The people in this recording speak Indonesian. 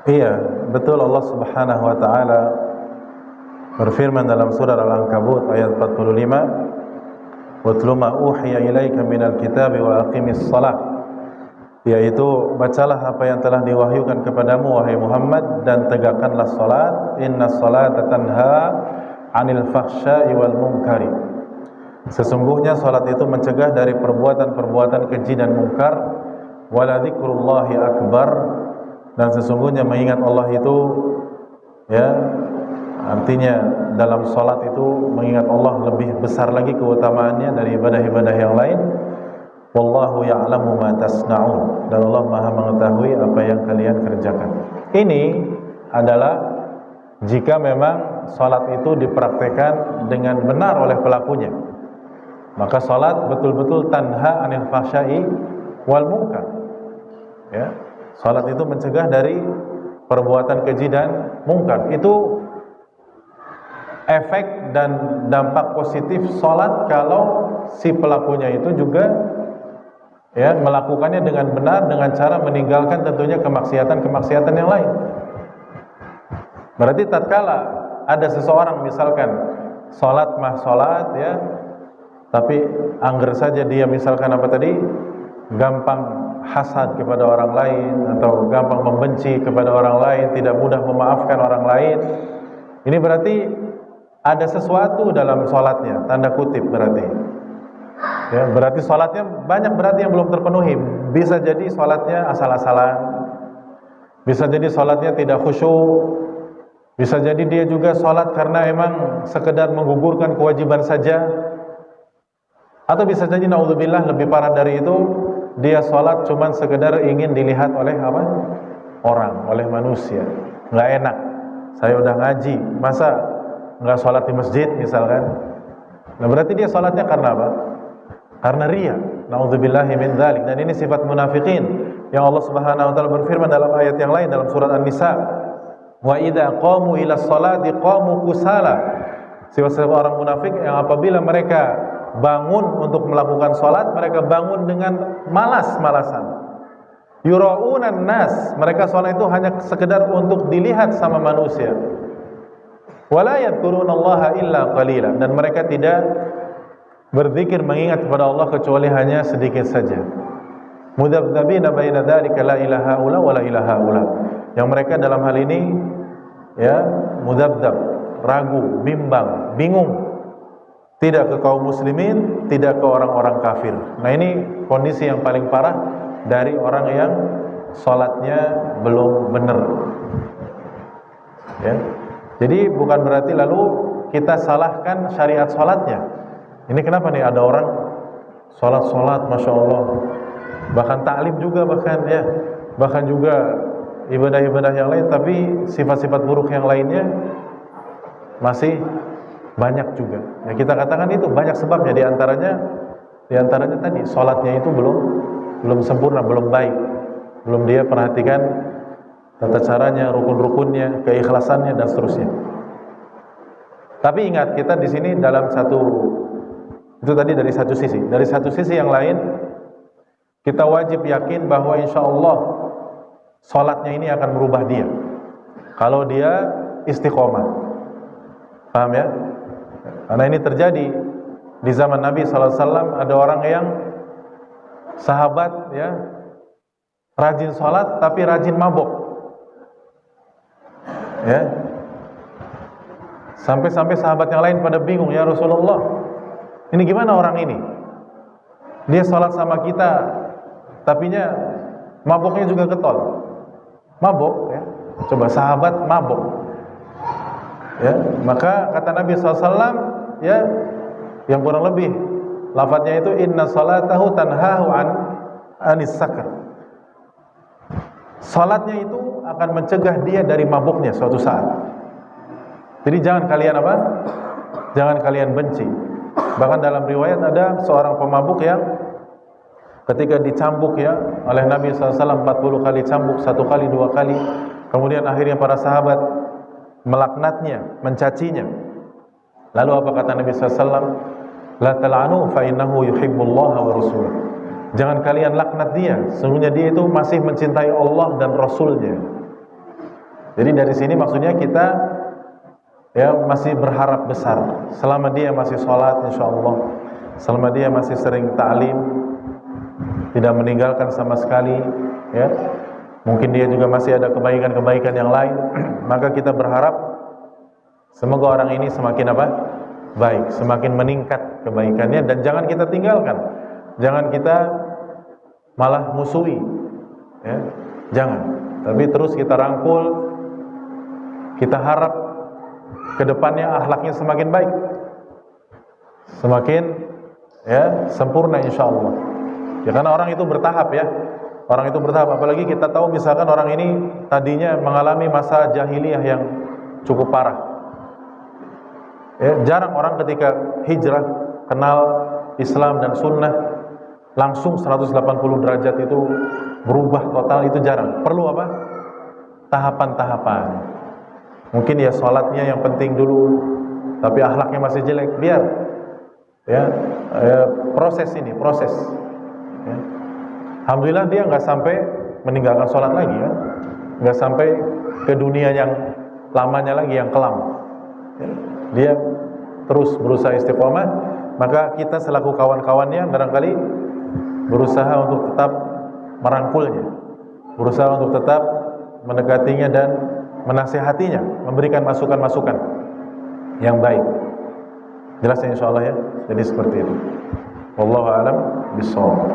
Iya, betul. Allah Subhanahu wa taala berfirman dalam surah Al-Ankabut ayat 45, "Watlu ma uhiya ilaika minal kitabi wa aqimis shalah." Yaitu bacalah apa yang telah diwahyukan kepadamu wahai Muhammad dan tegakkanlah salat. Innas salata tanha 'anil fahsya'i wal munkari. Sesungguhnya salat itu mencegah dari perbuatan-perbuatan keji dan mungkar. Wala dzikrullahi akbar, dan sesungguhnya mengingat Allah itu, ya, artinya dalam salat itu mengingat Allah lebih besar lagi keutamaannya dari ibadah-ibadah yang lain. Wallahu ya'lamu ma tasna'un, dan Allah Maha mengetahui apa yang kalian kerjakan. Ini adalah jika memang salat itu dipraktekkan dengan benar oleh pelakunya, maka salat betul-betul tanha 'anil fahsya'i wal munkar. Ya, salat itu mencegah dari perbuatan keji dan mungkar. Itu efek dan dampak positif salat kalau si pelakunya itu juga, ya, melakukannya dengan benar, dengan cara meninggalkan tentunya kemaksiatan-kemaksiatan yang lain. Berarti tatkala ada seseorang misalkan salat mah salat, ya, tapi angger saja dia misalkan apa tadi, gampang hasad kepada orang lain atau gampang membenci kepada orang lain, tidak mudah memaafkan orang lain. Ini berarti ada sesuatu dalam salatnya, tanda kutip berarti. Ya, berarti salatnya banyak berarti yang belum terpenuhi. Bisa jadi salatnya asal-asalan, bisa jadi salatnya tidak khusyuk, bisa jadi dia juga salat karena emang sekedar menggugurkan kewajiban saja, atau bisa jadi naudzubillah lebih parah dari itu, dia salat cuman sekedar ingin dilihat oleh apa? Orang, oleh manusia. Nggak enak, saya udah ngaji, masa nggak salat di masjid misalkan. Nah berarti dia salatnya karena apa? Karena riya. Naudzubillahi min dzalik. Dan ini sifat munafikin yang Allah Subhanahu wa taala berfirman dalam ayat yang lain dalam surat An-Nisa, "Wa idza qamu ila sholati qamu kusala." Sifat-sifat orang munafik yang apabila mereka bangun untuk melakukan salat, mereka bangun dengan malas-malasan. Yura'unan nas, mereka salat itu hanya sekedar untuk dilihat sama manusia. Wala yadhkurunallaha illa qalila, dan mereka tidak berzikir mengingat kepada Allah kecuali hanya sedikit saja. Mudzabdzabina baina dzalika la ilaha illa wa la ilaha illa. Yang mereka dalam hal ini, ya, mudzabdzab, ragu, bimbang, bingung. Tidak ke kaum muslimin, tidak ke orang-orang kafir. Nah ini kondisi yang paling parah dari orang yang sholatnya belum benar. Ya. Jadi bukan berarti lalu kita salahkan syariat sholatnya. Ini kenapa nih ada orang sholat, masya Allah, bahkan taklim juga, bahkan juga ibadah-ibadah yang lain, tapi sifat-sifat buruk yang lainnya masih banyak juga. Ya kita katakan itu banyak sebabnya, di antaranya tadi salatnya itu belum sempurna, belum baik. Belum dia perhatikan tata caranya, rukun-rukunnya, keikhlasannya dan seterusnya. Tapi ingat, kita di sini dalam satu, itu tadi dari satu sisi. Dari satu sisi yang lain, kita wajib yakin bahwa insya Allah salatnya ini akan merubah dia kalau dia istiqomah. Paham ya? Karena ini terjadi di zaman Nabi SAW. Ada orang yang sahabat, ya, rajin sholat tapi rajin mabok, ya, sampai sahabat yang lain pada bingung, ya Rasulullah, ini gimana orang ini? Dia sholat sama kita, tapinya maboknya juga getol, mabok, ya. Coba sahabat mabok, ya. Maka kata Nabi SAW, ya, yang kurang lebih lafadznya itu inna salatahu tanhahu anis sakar. Salatnya itu akan mencegah dia dari mabuknya suatu saat. Jadi jangan kalian apa? Jangan kalian benci. Bahkan dalam riwayat ada seorang pemabuk yang ketika dicambuk, ya, oleh Nabi SAW 40 kali cambuk, 1 kali, 2 kali, kemudian akhirnya para sahabat melaknatnya, mencacinya. Lalu apa kata Nabi SAW? La tal'anu fa innahu yuhibbullaha wa rasulah. Jangan kalian laknat dia, sesungguhnya dia itu masih mencintai Allah dan Rasulnya. Jadi dari sini maksudnya kita ya masih berharap besar. Selama dia masih sholat, insya Allah, selama dia masih sering ta'lim, tidak meninggalkan sama sekali, ya, mungkin dia juga masih ada kebaikan-kebaikan yang lain, maka kita berharap semoga orang ini semakin apa? Baik, semakin meningkat kebaikannya, dan jangan kita tinggalkan, jangan kita malah musuhi, ya, jangan. Tapi terus kita rangkul, kita harap kedepannya akhlaknya semakin baik, semakin ya sempurna insya Allah. Ya karena orang itu bertahap ya, orang itu bertahap. Apalagi kita tahu misalkan orang ini tadinya mengalami masa jahiliyah yang cukup parah. Ya, jarang orang ketika hijrah kenal Islam dan Sunnah langsung 180 derajat itu berubah total, itu jarang. Perlu apa? Tahapan-tahapan. Mungkin ya sholatnya yang penting dulu, tapi akhlaknya masih jelek, biar ya, proses ini, proses ya. Alhamdulillah dia nggak sampai meninggalkan sholat lagi ya, nggak sampai ke dunia yang lamanya lagi, yang kelam ya. Dia terus berusaha istiqomah. Maka kita selaku kawan-kawannya barangkali berusaha untuk tetap merangkulnya, berusaha untuk tetap mendekatinya dan menasihatinya, memberikan masukan-masukan yang baik. Jelas ya insyaallah ya. Jadi seperti itu. Wallahu a'lam bishawab.